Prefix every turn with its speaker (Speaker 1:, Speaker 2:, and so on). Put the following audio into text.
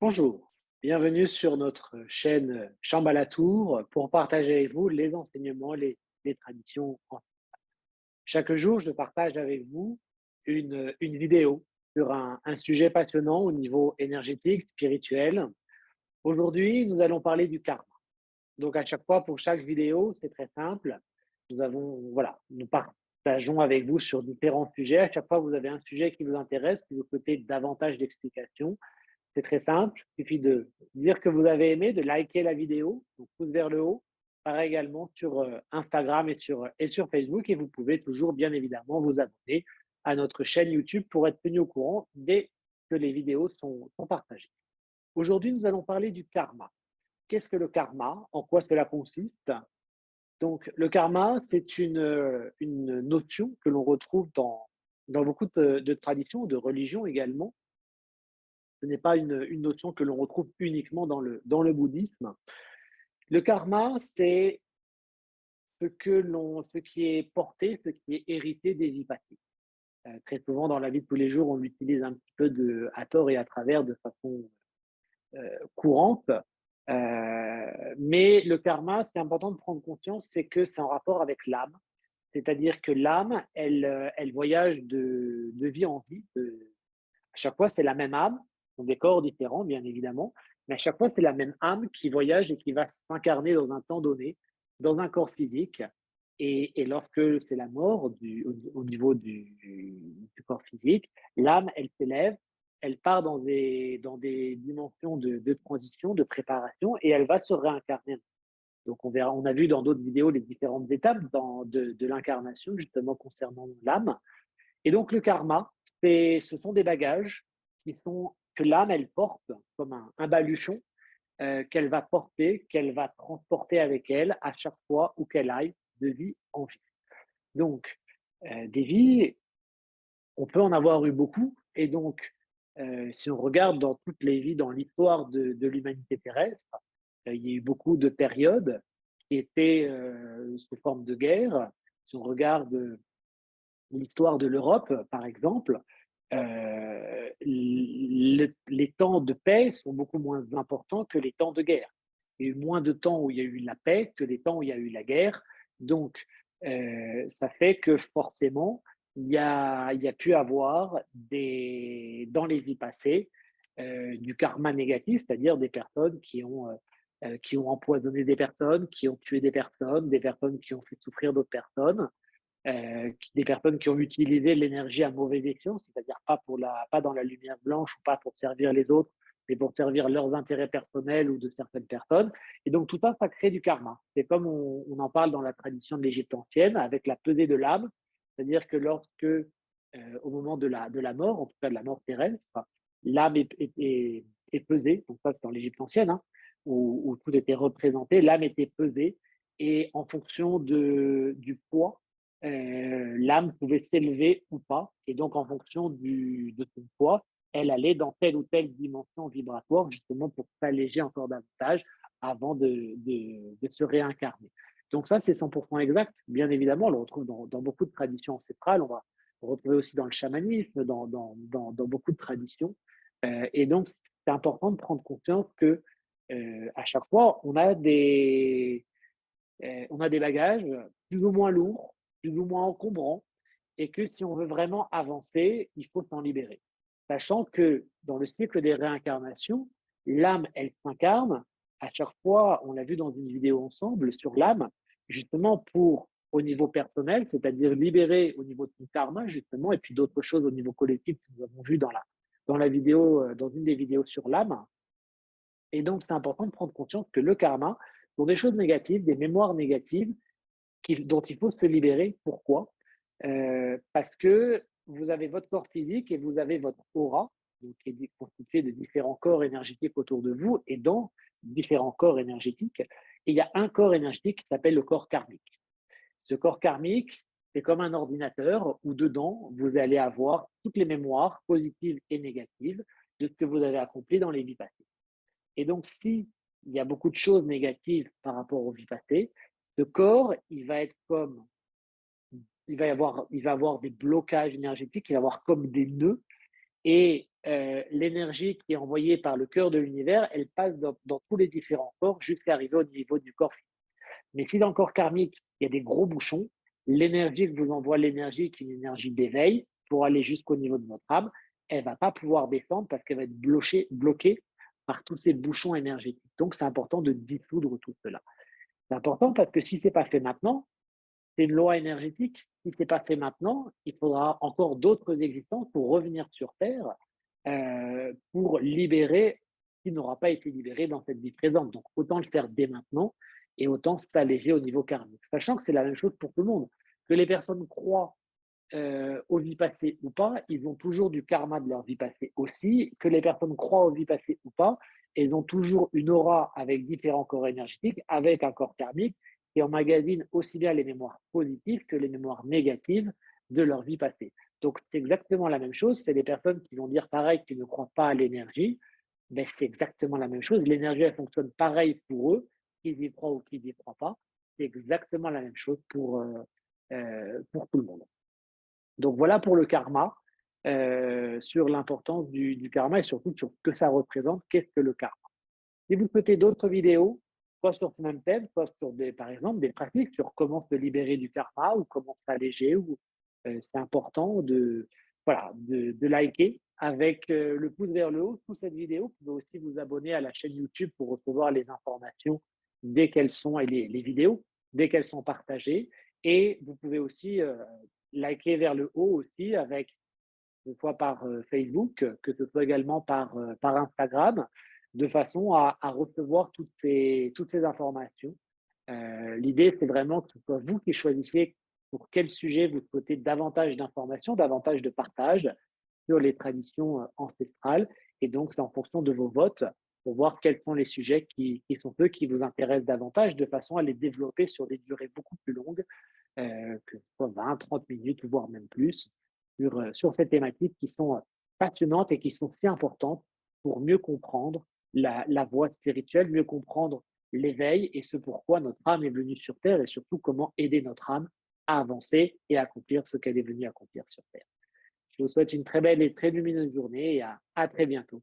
Speaker 1: Bonjour, bienvenue sur notre chaîne Chambre à la Tour pour partager avec vous les enseignements, les traditions. Chaque jour, je partage avec vous une vidéo sur un sujet passionnant au niveau énergétique, spirituel. Aujourd'hui, nous allons parler du karma. Donc, à chaque fois, pour chaque vidéo, c'est très simple. Nous partageons avec vous sur différents sujets. À chaque fois, vous avez un sujet qui vous intéresse, que vous souhaitez davantage d'explications. C'est très simple, il suffit de dire que vous avez aimé, de liker la vidéo, donc pouce vers le haut. Pareil également sur Instagram et sur Facebook. Et vous pouvez toujours, bien évidemment, vous abonner à notre chaîne YouTube pour être tenu au courant dès que les vidéos sont partagées. Aujourd'hui, nous allons parler du karma. Qu'est-ce que le karma? En quoi cela consiste? Donc, le karma, c'est une notion que l'on retrouve dans beaucoup de traditions, de religions également. Ce n'est pas une notion que l'on retrouve uniquement dans le bouddhisme. Le karma, c'est ce qui est porté, ce qui est hérité des vies passées. Très souvent, dans la vie de tous les jours, on l'utilise un petit peu à tort et à travers de façon courante. Mais le karma, c'est important de prendre conscience, c'est que c'est en rapport avec l'âme. C'est-à-dire que l'âme, elle voyage de vie en vie, à chaque fois, c'est la même âme, sont des corps différents, bien évidemment, mais à chaque fois, c'est la même âme qui voyage et qui va s'incarner dans un temps donné, dans un corps physique. Et lorsque c'est la mort au niveau du corps physique, l'âme, elle s'élève, elle part dans des dimensions de transition, de préparation, et elle va se réincarner. Donc, on a vu dans d'autres vidéos les différentes étapes de l'incarnation, justement concernant l'âme. Et donc, le karma, ce sont des bagages que l'âme, elle porte comme un baluchon qu'elle va porter, qu'elle va transporter avec elle à chaque fois où qu'elle aille de vie en vie. Donc, des vies, on peut en avoir eu beaucoup. Et donc, si on regarde dans toutes les vies, dans l'histoire de l'humanité terrestre, il y a eu beaucoup de périodes qui étaient sous forme de guerre. Si on regarde l'histoire de l'Europe, par exemple, les temps de paix sont beaucoup moins importants que les temps de guerre. Il y a eu moins de temps où il y a eu la paix que les temps où il y a eu la guerre. Donc, ça fait que forcément, il y a pu avoir dans les vies passées du karma négatif, c'est-à-dire des personnes qui ont empoisonné des personnes, qui ont tué des personnes qui ont fait souffrir d'autres personnes, des personnes qui ont utilisé l'énergie à mauvais escient, c'est-à-dire pas dans la lumière blanche ou pas pour servir les autres, mais pour servir leurs intérêts personnels ou de certaines personnes. Et donc tout ça, ça crée du karma. C'est comme on en parle dans la tradition de l'Égypte ancienne, avec la pesée de l'âme, c'est-à-dire que au moment de la mort, en tout cas de la mort terrestre, l'âme est pesée, donc ça c'est dans l'Égypte ancienne, hein, où tout était représenté, l'âme était pesée, et en fonction du poids, l'âme pouvait s'élever ou pas. Et donc, en fonction de son poids, elle allait dans telle ou telle dimension vibratoire, justement pour s'alléger encore davantage avant de se réincarner. Donc ça, c'est 100% exact. Bien évidemment, on le retrouve dans beaucoup de traditions ancestrales. On va le retrouver aussi dans le chamanisme, dans beaucoup de traditions. Et donc, c'est important de prendre conscience que à chaque fois, on a des bagages plus ou moins lourds, plus ou moins encombrants, et que si on veut vraiment avancer, il faut s'en libérer. Sachant que dans le cycle des réincarnations, l'âme, elle s'incarne à chaque fois, on l'a vu dans une vidéo ensemble sur l'âme, justement au niveau personnel, c'est-à-dire libérer au niveau de son karma, justement, et puis d'autres choses au niveau collectif que nous avons vu dans la vidéo, dans une des vidéos sur l'âme. Et donc, c'est important de prendre conscience que le karma sont des choses négatives, des mémoires négatives dont il faut se libérer. Pourquoi? Parce que vous avez votre corps physique et vous avez votre aura, donc qui est constitué de différents corps énergétiques autour de vous et dans différents corps énergétiques. Et il y a un corps énergétique qui s'appelle le corps karmique. Ce corps karmique, c'est comme un ordinateur où dedans, vous allez avoir toutes les mémoires positives et négatives de ce que vous avez accompli dans les vies passées. Et donc, si il y a beaucoup de choses négatives par rapport aux vies passées, ce corps, il va avoir des blocages énergétiques, il va avoir comme des nœuds, et l'énergie qui est envoyée par le cœur de l'univers, elle passe dans tous les différents corps jusqu'à arriver au niveau du corps physique. Mais si dans le corps karmique, il y a des gros bouchons, l'énergie que vous envoie l'énergie, qui est une énergie d'éveil, pour aller jusqu'au niveau de votre âme, elle ne va pas pouvoir descendre parce qu'elle va être bloquée par tous ces bouchons énergétiques. Donc, c'est important de dissoudre tout cela. C'est important parce que si ce n'est pas fait maintenant, c'est une loi énergétique. Si ce n'est pas fait maintenant, il faudra encore d'autres existences pour revenir sur Terre, pour libérer ce qui n'aura pas été libéré dans cette vie présente. Donc, autant le faire dès maintenant et autant s'alléger au niveau karmique. Sachant que c'est la même chose pour tout le monde. Que les personnes croient aux vies passées ou pas, ils ont toujours du karma de leur vie passée aussi. Que les personnes croient aux vies passées ou pas, elles ont toujours une aura avec différents corps énergétiques, avec un corps karmique qui emmagasine aussi bien les mémoires positives que les mémoires négatives de leur vie passée. Donc, c'est exactement la même chose. C'est des personnes qui vont dire pareil, qui ne croient pas à l'énergie. Mais c'est exactement la même chose. L'énergie, elle fonctionne pareil pour eux, qu'ils y croient ou qu'ils n'y croient pas. C'est exactement la même chose pour tout le monde. Donc voilà pour le karma, sur l'importance du karma et surtout sur ce que ça représente, qu'est-ce que le karma. Si vous souhaitez d'autres vidéos, soit sur ce même thème, soit sur par exemple des pratiques sur comment se libérer du karma ou comment s'alléger, ou c'est important voilà, de liker avec le pouce vers le haut sous cette vidéo. Vous pouvez aussi vous abonner à la chaîne YouTube pour recevoir les informations dès qu'elles sont, et les vidéos, dès qu'elles sont partagées. Et vous pouvez aussi liker vers le haut aussi, avec une fois par Facebook, que ce soit également par Instagram, de façon à recevoir toutes ces informations. L'idée, c'est vraiment que ce soit vous qui choisissiez pour quel sujet vous souhaitez davantage d'informations, davantage de partage sur les traditions ancestrales. Et donc, c'est en fonction de vos votes pour voir quels sont les sujets qui sont ceux qui vous intéressent davantage, de façon à les développer sur des durées beaucoup plus longues, que ce soit 20, 30 minutes, voire même plus, sur ces thématiques qui sont passionnantes et qui sont si importantes pour mieux comprendre la voie spirituelle, mieux comprendre l'éveil et ce pourquoi notre âme est venue sur Terre, et surtout comment aider notre âme à avancer et à accomplir ce qu'elle est venue accomplir sur Terre. Je vous souhaite une très belle et très lumineuse journée et à très bientôt.